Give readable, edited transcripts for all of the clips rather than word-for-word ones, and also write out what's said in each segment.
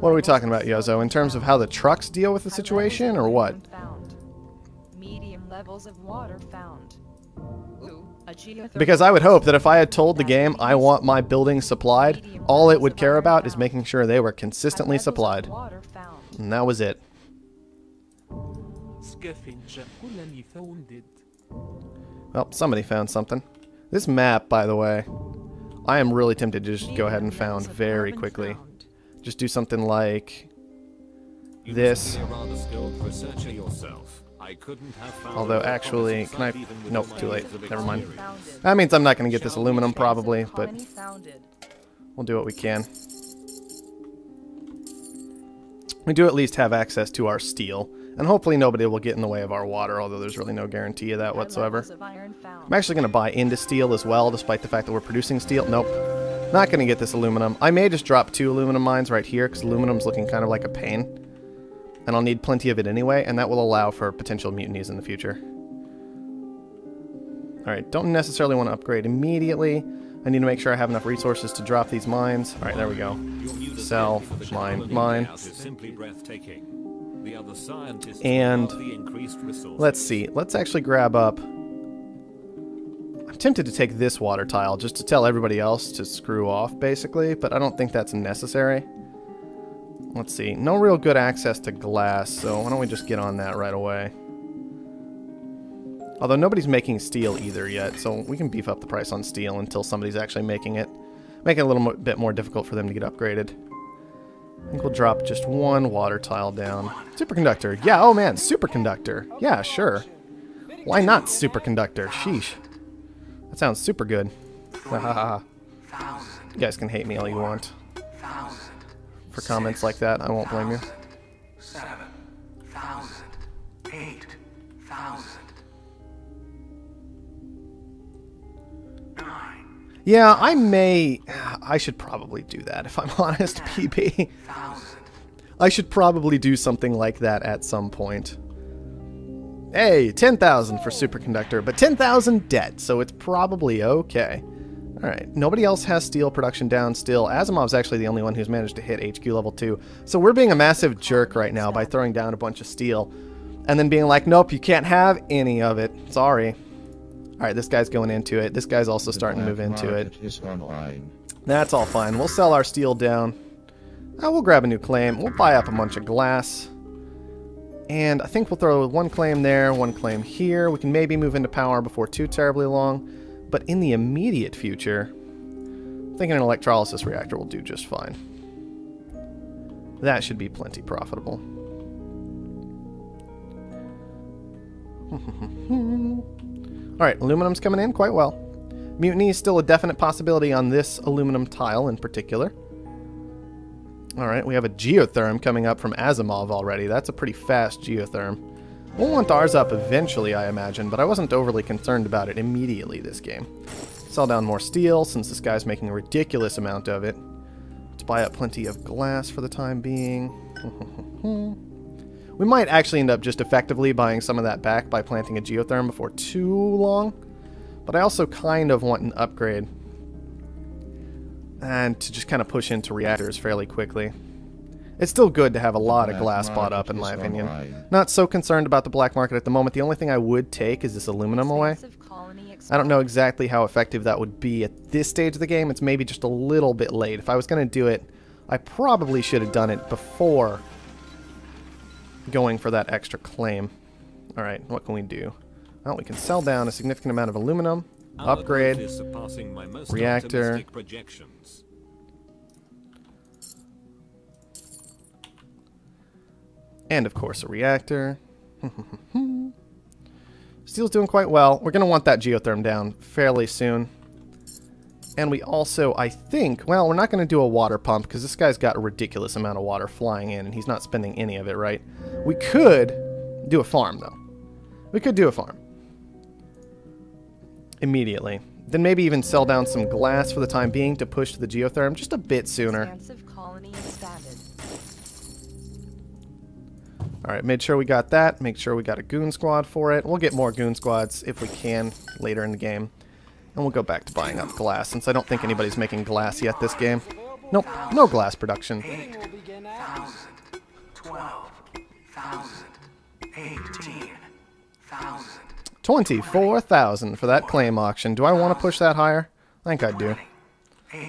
What are we talking about, Yozo? In terms of how the trucks deal with the situation, or what? Medium levels of water found. Ooh, Because I would hope that if I had told the game I want my buildings supplied, all it would care about is making sure they were consistently supplied. And that was it. Well, somebody found something. This map, by the way, I am really tempted to just go ahead and found very quickly. Just do something like this. Although, actually, can I... Nope, too late. Never mind. That means I'm not going to get this aluminum, probably, but we'll do what we can. We do at least have access to our steel, and hopefully nobody will get in the way of our water, although there's really no guarantee of that whatsoever. I'm actually going to buy into steel as well, despite the fact that we're producing steel. Nope. Not going to get this aluminum. I may just drop 2 aluminum mines right here, because aluminum's looking kind of like a pain. And I'll need plenty of it anyway, and that will allow for potential mutinies in the future. Alright, don't necessarily want to upgrade immediately. I need to make sure I have enough resources to drop these mines. Alright, there we go. Sell, mine. And let's see. Let's actually grab up... I'm tempted to take this water tile just to tell everybody else to screw off, basically, but I don't think that's necessary. Let's see. No real good access to glass, so why don't we just get on that right away. Although nobody's making steel either yet, so we can beef up the price on steel until somebody's actually making it. Make it a little bit more difficult for them to get upgraded. I think we'll drop just 1 water tile down. Superconductor. Yeah, oh man, superconductor. Yeah, sure. Why not superconductor? Sheesh. That sounds super good. You guys can hate me all you want for comments like that. I won't blame you. 7,000, 8,000, 9. Yeah, I should probably do that, if I'm honest, PB. I should probably do something like that at some point. Hey, 10,000 for superconductor, but 10,000 dead, so it's probably okay. Alright, nobody else has steel production down still. Asimov's actually the only one who's managed to hit HQ level 2. So we're being a massive jerk right now by throwing down a bunch of steel. And then being like, nope, you can't have any of it. Sorry. Alright, this guy's going into it. This guy's also starting to move into it. That's all fine. We'll sell our steel down. We'll grab a new claim. We'll buy up a bunch of glass. And I think we'll throw 1 claim there, 1 claim here. We can maybe move into power before too terribly long. But in the immediate future, I'm thinking an electrolysis reactor will do just fine. That should be plenty profitable. Alright, aluminum's coming in quite well. Mutiny is still a definite possibility on this aluminum tile in particular. Alright, we have a geotherm coming up from Asimov already. That's a pretty fast geotherm. We'll want ours up eventually, I imagine, but I wasn't overly concerned about it immediately this game. Sell down more steel, since this guy's making a ridiculous amount of it. Let's buy up plenty of glass for the time being. We might actually end up just effectively buying some of that back by planting a geotherm before too long. But I also kind of want an upgrade. And to just kind of push into reactors fairly quickly. It's still good to have a lot of glass bought up, in my opinion. Not so concerned about the black market at the moment. The only thing I would take is this aluminum away. I don't know exactly how effective that would be at this stage of the game. It's maybe just a little bit late. If I was going to do it, I probably should have done it before going for that extra claim. Alright, what can we do? Well, we can sell down a significant amount of aluminum, upgrade, reactor. And, of course, a reactor. Steel's doing quite well. We're going to want that geotherm down fairly soon. And we also, I think... Well, we're not going to do a water pump, because this guy's got a ridiculous amount of water flying in, and he's not spending any of it, right? We could do a farm, though. We could do a farm. Immediately. Then maybe even sell down some glass for the time being to push to the geotherm just a bit sooner. Alright, made sure we got that. Make sure we got a goon squad for it. We'll get more goon squads if we can later in the game. And we'll go back to buying up glass, since I don't think anybody's making glass yet this game. Nope, no glass production. 24,000 for that claim auction. Do I want to push that higher? I think I do.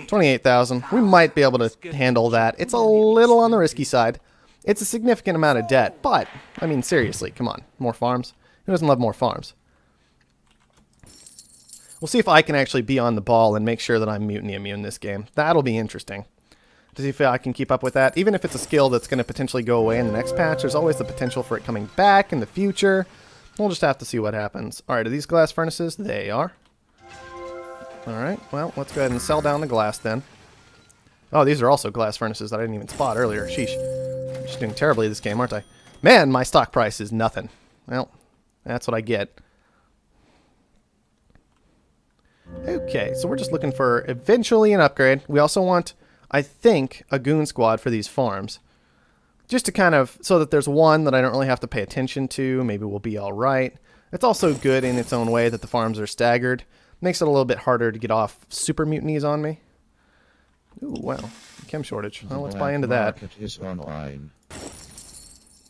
28,000. We might be able to handle that. It's a little on the risky side. It's a significant amount of debt, but, I mean, seriously, come on. More farms? Who doesn't love more farms? We'll see if I can actually be on the ball and make sure that I'm mutiny immune this game. That'll be interesting. To see if I can keep up with that. Even if it's a skill that's going to potentially go away in the next patch, there's always the potential for it coming back in the future. We'll just have to see what happens. Alright, are these glass furnaces? They are. Alright, well, let's go ahead and sell down the glass then. Oh, these are also glass furnaces that I didn't even spot earlier. Sheesh. I'm just doing terribly this game, aren't I? Man, my stock price is nothing. Well, that's what I get. Okay, so we're just looking for eventually an upgrade. We also want, I think, a goon squad for these farms. Just to kind of, so that there's one that I don't really have to pay attention to. Maybe we'll be alright. It's also good in its own way that the farms are staggered. Makes it a little bit harder to get off super mutinies on me. Ooh, wow. Chem shortage. Well, let's buy into that.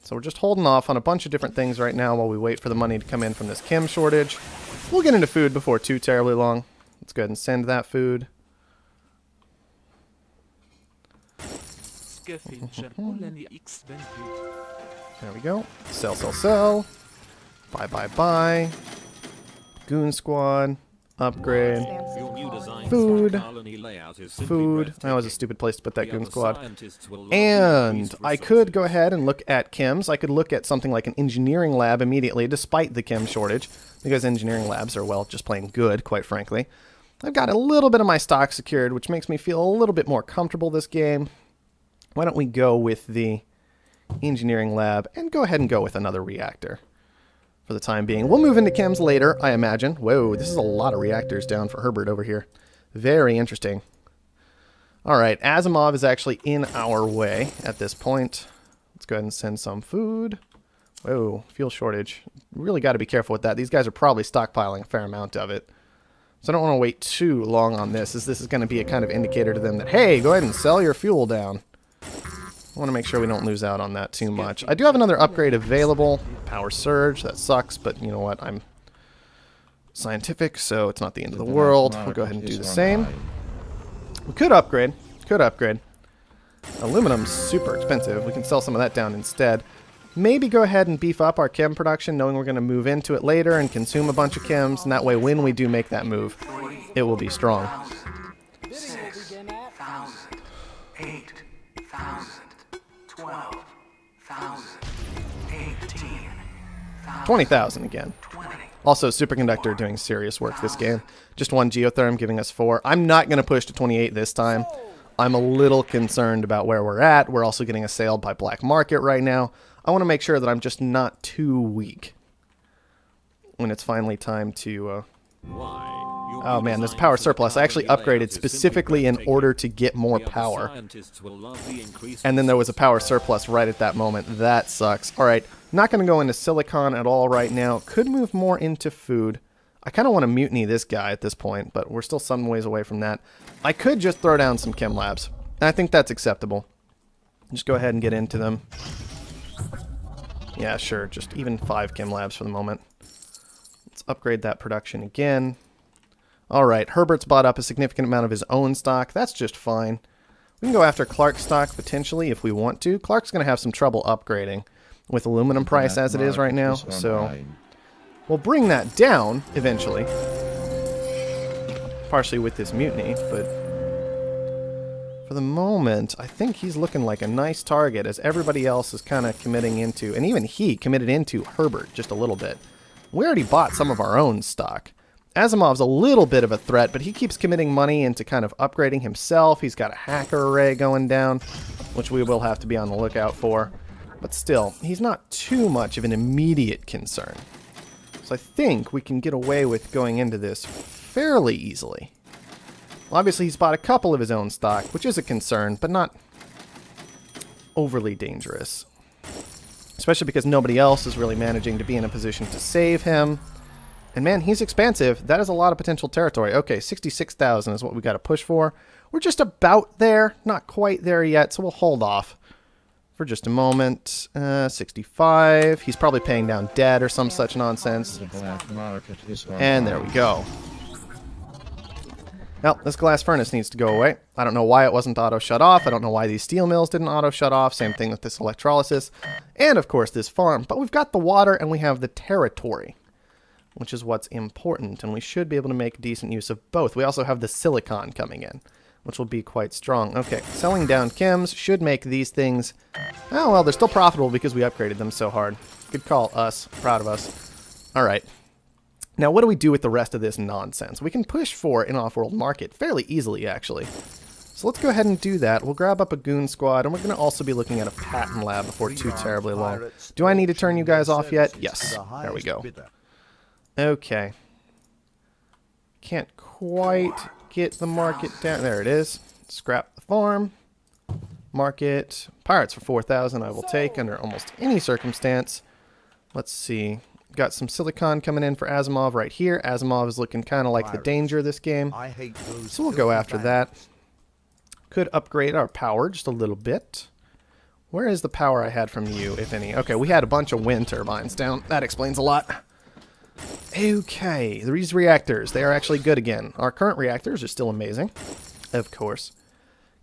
So we're just holding off on a bunch of different things right now while we wait for the money to come in from this chem shortage. We'll get into food before too terribly long. Let's go ahead and send that food. There we go. Sell, sell, sell. Buy, buy, buy. Goon squad. Upgrade. Food. Food. That was a stupid place to put that goon squad. And I could go ahead and look at chems. I could look at something like an engineering lab immediately, despite the chem shortage, because engineering labs are, well, just plain good, quite frankly. I've got a little bit of my stock secured, which makes me feel a little bit more comfortable this game. Why don't we go with the engineering lab and go ahead and go with another reactor for the time being. We'll move into chems later, I imagine. Whoa, this is a lot of reactors down for Herbert over here. Very interesting. All right, Asimov is actually in our way at this point. Let's go ahead and send some food. Whoa, fuel shortage. Really got to be careful with that. These guys are probably stockpiling a fair amount of it. So I don't want to wait too long on this, as this is going to be a kind of indicator to them that, hey, go ahead and sell your fuel down. I want to make sure we don't lose out on that too much. I do have another upgrade available. Power surge. That sucks, but you know what? I'm scientific, so it's not the end of the world. We'll go ahead and do the same. We could upgrade. Could upgrade. Aluminum's super expensive. We can sell some of that down instead. Maybe go ahead and beef up our chem production, knowing we're going to move into it later and consume a bunch of chems, and that way when we do make that move, it will be strong. 20,000 again. Also, superconductor doing serious work this game. Just one geotherm giving us 4. I'm not going to push to 28 this time. I'm a little concerned about where we're at. We're also getting assailed by black market right now. I want to make sure that I'm just not too weak when it's finally time to... Oh man, there's power surplus. I actually upgraded specifically in order to get more power. And then there was a power surplus right at that moment. That sucks. Alright, not going to go into silicon at all right now. Could move more into food. I kind of want to mutiny this guy at this point, but we're still some ways away from that. I could just throw down some chem labs. And I think that's acceptable. Just go ahead and get into them. Yeah, sure. Just even 5 chem labs for the moment. Let's upgrade that production again. Alright, Herbert's bought up a significant amount of his own stock. That's just fine. We can go after Clark's stock potentially if we want to. Clark's going to have some trouble upgrading with aluminum price as it is right now. So we'll bring that down eventually. Partially with this mutiny, but for the moment, I think he's looking like a nice target as everybody else is kind of committing into, and even he committed into Herbert just a little bit. We already bought some of our own stock. Asimov's a little bit of a threat, but he keeps committing money into kind of upgrading himself. He's got a hacker array going down, which we will have to be on the lookout for. But still, he's not too much of an immediate concern. So I think we can get away with going into this fairly easily. Well, obviously, he's bought a couple of his own stock, which is a concern, but not overly dangerous. Especially because nobody else is really managing to be in a position to save him. And man, he's expansive. That is a lot of potential territory. Okay, 66,000 is what we got to push for. We're just about there. Not quite there yet, so we'll hold off. for just a moment. 65. He's probably paying down debt or some such nonsense. And there we go. Well, this glass furnace needs to go away. I don't know why it wasn't auto shut off. I don't know why these steel mills didn't auto shut off. Same thing with this electrolysis. And of course this farm. But we've got the water and we have the territory, which is what's important. And we should be able to make decent use of both. We also have the silicon coming in, which will be quite strong. Okay, selling down chems should make these things... Oh, well, they're still profitable because we upgraded them so hard. Good call, us. Proud of us. All right. Now, what do we do with the rest of this nonsense? We can push for an off-world market fairly easily, actually. So let's go ahead and do that. We'll grab up a goon squad, and we're going to also be looking at a patent lab before too terribly long. Do I need to turn you guys off yet? Yes. There we go. Okay. Can't quite get the market down. There it is. Scrap the farm. Market. Pirates for 4,000 I will take under almost any circumstance. Let's see. Got some silicon coming in for Asimov right here. Asimov is looking kind of like the danger of this game. So we'll go after that. Could upgrade our power just a little bit. Where is the power I had from you, if any? Okay, we had a bunch of wind turbines down. That explains a lot. Okay, these reactors, they are actually good again. Our current reactors are still amazing, of course.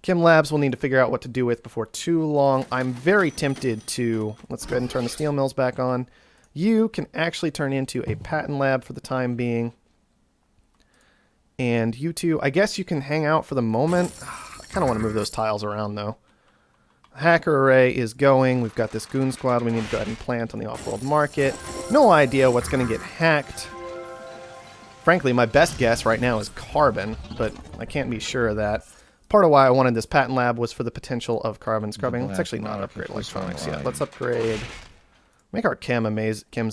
Chem labs we'll need to figure out what to do with before too long. I'm very tempted to... Let's go ahead and turn the steel mills back on. You can actually turn into a patent lab for the time being. And you two, I guess you can hang out for the moment. I kind of want to move those tiles around, though. Hacker array is going. We've got this goon squad we need to go ahead and plant on the off-world market. No idea what's going to get hacked. Frankly, my best guess right now is carbon, but I can't be sure of that. Part of why I wanted this patent lab was for the potential of carbon scrubbing. Let's actually not upgrade electronics yet. Let's upgrade... Make our chems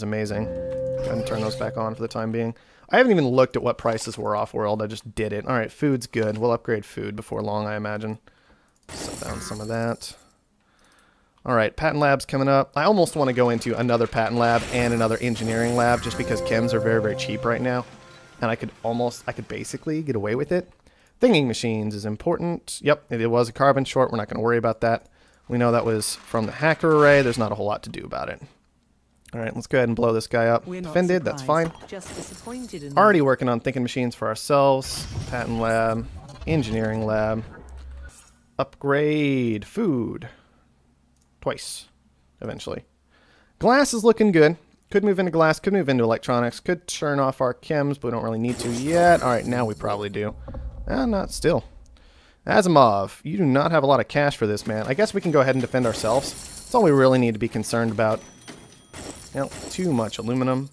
amazing. Go ahead and turn those back on for the time being. I haven't even looked at what prices were off-world. I just did it. Alright, food's good. We'll upgrade food before long, I imagine. Set down some of that. Alright, patent lab's coming up. I almost want to go into another patent lab and another engineering lab just because chems are very, very cheap right now. And I could basically get away with it. Thinking machines is important. Yep, it was a carbon short. We're not going to worry about that. We know that was from the hacker array. There's not a whole lot to do about it. Alright, let's go ahead and blow this guy up. Defended, that's fine. Just disappointed in Already working on thinking machines for ourselves. Patent lab. Engineering lab. Upgrade. Food. Twice. Eventually. Glass is looking good. Could move into glass, could move into electronics, could turn off our chems, but we don't really need to yet. Alright, now we probably do. Not still. Asimov, you do not have a lot of cash for this, man. I guess we can go ahead and defend ourselves. That's all we really need to be concerned about. You know, too much aluminum.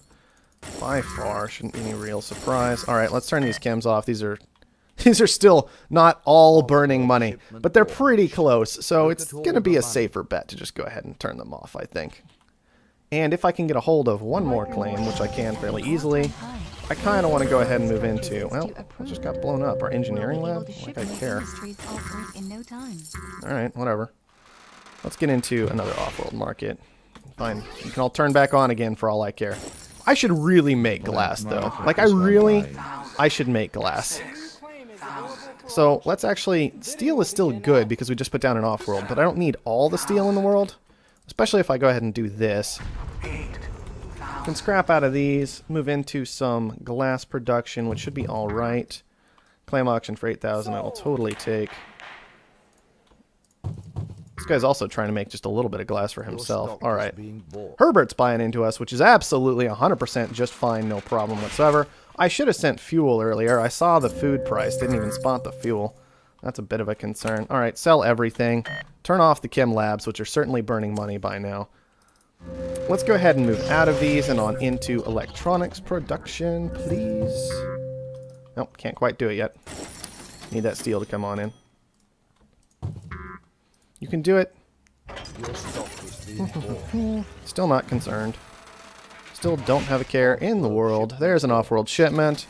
By far, shouldn't be any real surprise. Alright, let's turn these chems off. These are still not all burning money, but they're pretty close, so it's going to be a safer bet to just go ahead and turn them off, I think. And if I can get a hold of one more claim, which I can fairly easily, I kind of want to go ahead and move into... Well, I just got blown up. Our engineering lab? Like I care. Alright, whatever. Let's get into another off-world market. Fine. You can all turn back on again for all I care. I should really make glass, though. Like, I should make glass. So, let's actually... Steel is still good because we just put down an off-world, but I don't need all the steel in the world. Especially if I go ahead and do this. Can scrap out of these, move into some glass production, which should be alright. Claim auction for 8,000 I will totally take. This guy's also trying to make just a little bit of glass for himself. Alright. Herbert's buying into us, which is absolutely 100% just fine, no problem whatsoever. I should have sent fuel earlier. I saw the food price, didn't even spot the fuel. That's a bit of a concern. Alright, sell everything. Turn off the chem labs, which are certainly burning money by now. Let's go ahead and move out of these and on into electronics production, please. Nope, can't quite do it yet. Need that steel to come on in. You can do it. Still not concerned. Still don't have a care in the world. There's an off-world shipment.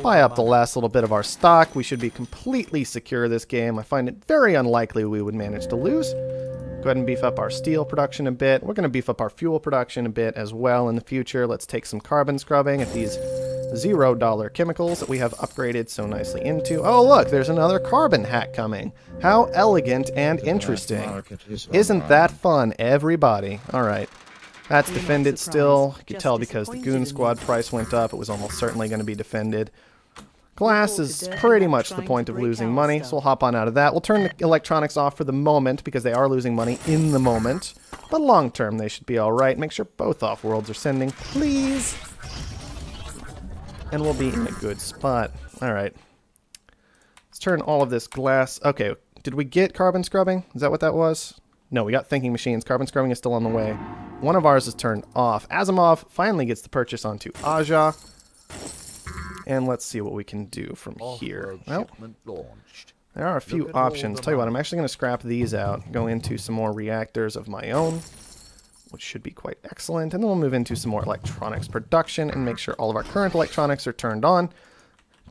Buy up the last little bit of our stock. We should be completely secure this game. I find it very unlikely we would manage to lose. Go ahead and beef up our steel production a bit. We're going to beef up our fuel production a bit as well in the future. Let's take some carbon scrubbing at these $0 chemicals that we have upgraded so nicely into. Oh, look, there's another carbon hack coming. How elegant and interesting. Isn't that fun, everybody? All right. That's defended still. You can tell because the Goon Squad price went up. It was almost certainly going to be defended. Glass is pretty much the point of losing money, so we'll hop on out of that. We'll turn the electronics off for the moment because they are losing money in the moment. But long term, they should be all right. Make sure both Offworlds are sending, please. And we'll be in a good spot. All right. Let's turn all of this glass. Okay, did we get carbon scrubbing? Is that what that was? No, we got thinking machines. Carbon scrubbing is still on the way. One of ours is turned off. Asimov finally gets the purchase onto Aja. And let's see what we can do from here. Well, there are a few options. Tell you what, I'm actually going to scrap these out, go into some more reactors of my own, which should be quite excellent. And then we'll move into some more electronics production and make sure all of our current electronics are turned on.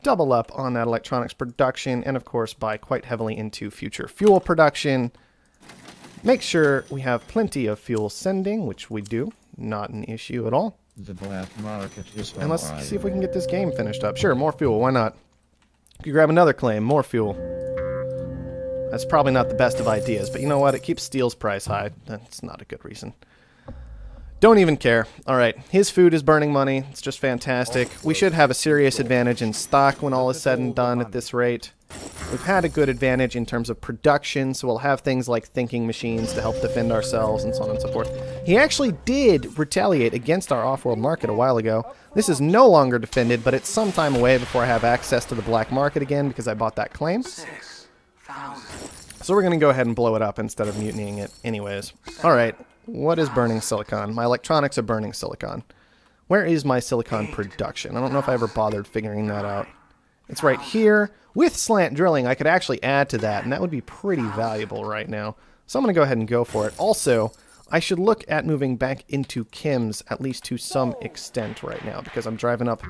Double up on that electronics production, and of course buy quite heavily into future fuel production. Make sure we have plenty of fuel sending, which we do. Not an issue at all. The black market is and let's see if we can get this game finished up. Sure, more fuel, why not? You grab another claim, more fuel. That's probably not the best of ideas, but you know what? It keeps steel's price high. That's not a good reason. Don't even care. Alright, his food is burning money. It's just fantastic. We should have a serious advantage in stock when all is said and done at this rate. We've had a good advantage in terms of production, so we'll have things like thinking machines to help defend ourselves and so on and so forth. He actually did retaliate against our off-world market a while ago. This is no longer defended, but it's some time away before I have access to the black market again because I bought that claim. So we're going to go ahead and blow it up instead of mutinying it anyways. Alright, what is burning silicon? My electronics are burning silicon. Where is my silicon production? I don't know if I ever bothered figuring that out. It's right here. With slant drilling, I could actually add to that, and that would be pretty valuable right now. So I'm going to go ahead and go for it. Also, I should look at moving back into chems, at least to some extent right now, because I'm driving up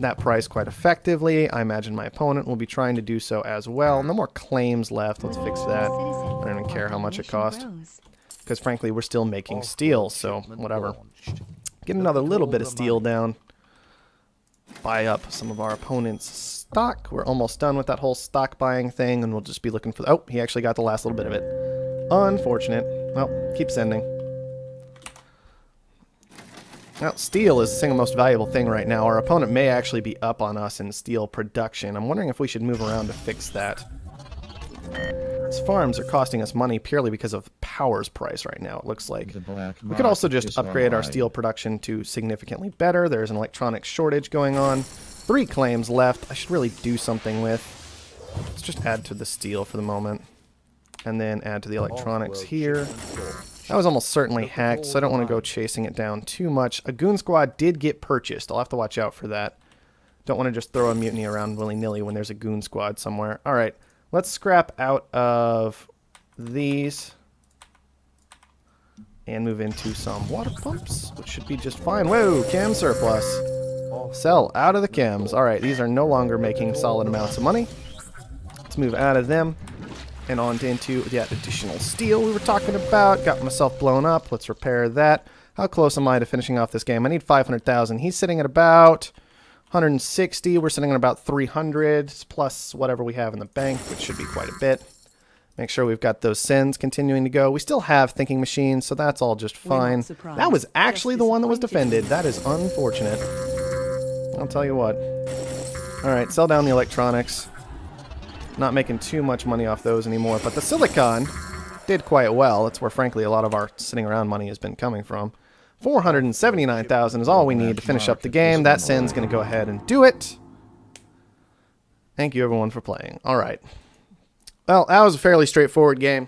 that price quite effectively. I imagine my opponent will be trying to do so as well. No more claims left. Let's fix that. I don't even care how much it costs, because frankly, we're still making steel, so whatever. Get another little bit of steel down. Buy up some of our opponent's stock. We're almost done with that whole stock buying thing, and we'll just be looking for... Oh, he actually got the last little bit of it. Unfortunate. Well, keep sending. Well, steel is the single most valuable thing right now. Our opponent may actually be up on us in steel production. I'm wondering if we should move around to fix that. These farms are costing us money purely because of power's price right now, it looks like. We could also just upgrade our steel production to significantly better. There's an electronics shortage going on. 3 claims left I should really do something with. Let's just add to the steel for the moment. And then add to the electronics here. That was almost certainly hacked, so I don't want to go chasing it down too much. A Goon Squad did get purchased. I'll have to watch out for that. Don't want to just throw a mutiny around willy-nilly when there's a Goon Squad somewhere. Alright. Let's scrap out of these and move into some water pumps, which should be just fine. Whoa, chem surplus. Sell out of the chems. Alright, these are no longer making solid amounts of money. Let's move out of them and on into that additional steel we were talking about. Got myself blown up. Let's repair that. How close am I to finishing off this game? I need 500,000. He's sitting at about 160. We're sitting at about 300 plus whatever we have in the bank, which should be quite a bit. Make sure we've got those sends continuing to go. We still have thinking machines, so that's all just fine. That was actually the one that was defended. That is unfortunate. I'll tell you what. Alright, sell down the electronics. Not making too much money off those anymore, but the silicon did quite well. That's where, frankly, a lot of our sitting around money has been coming from. 479,000 is all we need to finish up the game. That send's going to go ahead and do it. Thank you, everyone, for playing. Alright. Well, that was a fairly straightforward game.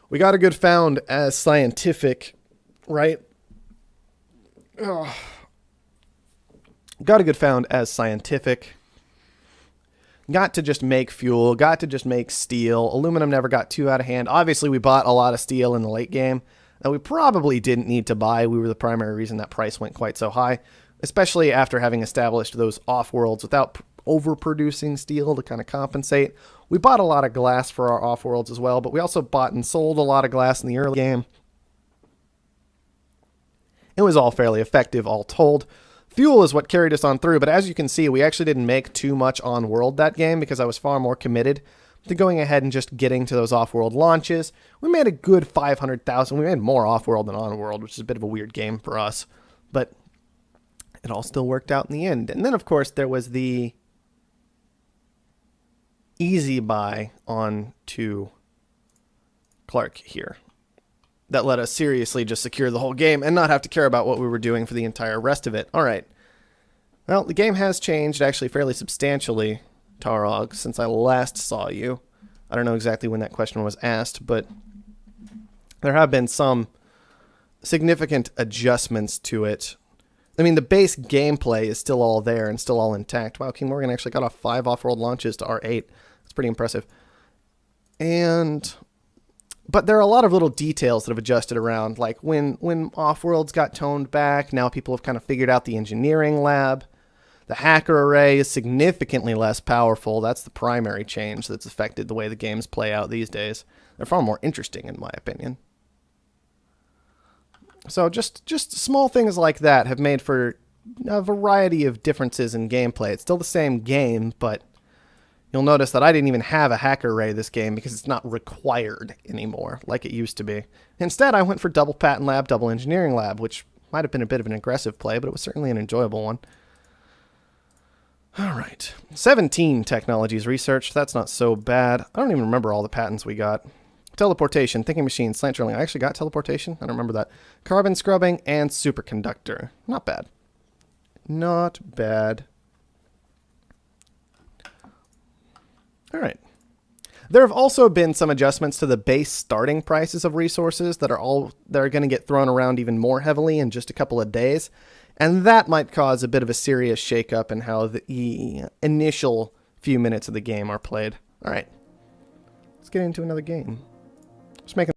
We got a good found as scientific, right? Ugh. Got a good found as scientific. Got to just make fuel. Got to just make steel. Aluminum never got too out of hand. Obviously, we bought a lot of steel in the late game that we probably didn't need to buy. We were the primary reason that price went quite so high, especially after having established those off-worlds without overproducing steel to kind of compensate. We bought a lot of glass for our off-worlds as well, but we also bought and sold a lot of glass in the early game. It was all fairly effective, all told. Fuel is what carried us on through, but as you can see, we actually didn't make too much on world that game because I was far more committed to going ahead and just getting to those off-world launches. We made a good 500,000. We made more off-world than on-world, which is a bit of a weird game for us, but it all still worked out in the end. And then, of course, there was the easy buy on to Clark here that let us seriously just secure the whole game and not have to care about what we were doing for the entire rest of it. All right. Well, the game has changed actually fairly substantially, Tarog, since I last saw you. I don't know exactly when that question was asked, but there have been some significant adjustments to it. I mean, the base gameplay is still all there and still all intact. Wow, King Morgan actually got off 5 off-world launches to R8. That's pretty impressive. But there are a lot of little details that have adjusted around, like when off-worlds got toned back, now people have kind of figured out the engineering lab. The hacker array is significantly less powerful. That's the primary change that's affected the way the games play out these days. They're far more interesting, in my opinion. So just small things like that have made for a variety of differences in gameplay. It's still the same game, but you'll notice that I didn't even have a hacker array this game because it's not required anymore like it used to be. Instead, I went for double patent lab, double engineering lab, which might have been a bit of an aggressive play, but it was certainly an enjoyable one. All right. 17 technologies researched. That's not so bad. I don't even remember all the patents we got. Teleportation, thinking machine, slant drilling. I actually got teleportation. I don't remember that. Carbon scrubbing and superconductor. Not bad. Not bad. All right. There have also been some adjustments to the base starting prices of resources that are going to get thrown around even more heavily in just a couple of days. And that might cause a bit of a serious shakeup in how the initial few minutes of the game are played. All right. Let's get into another game. Let's make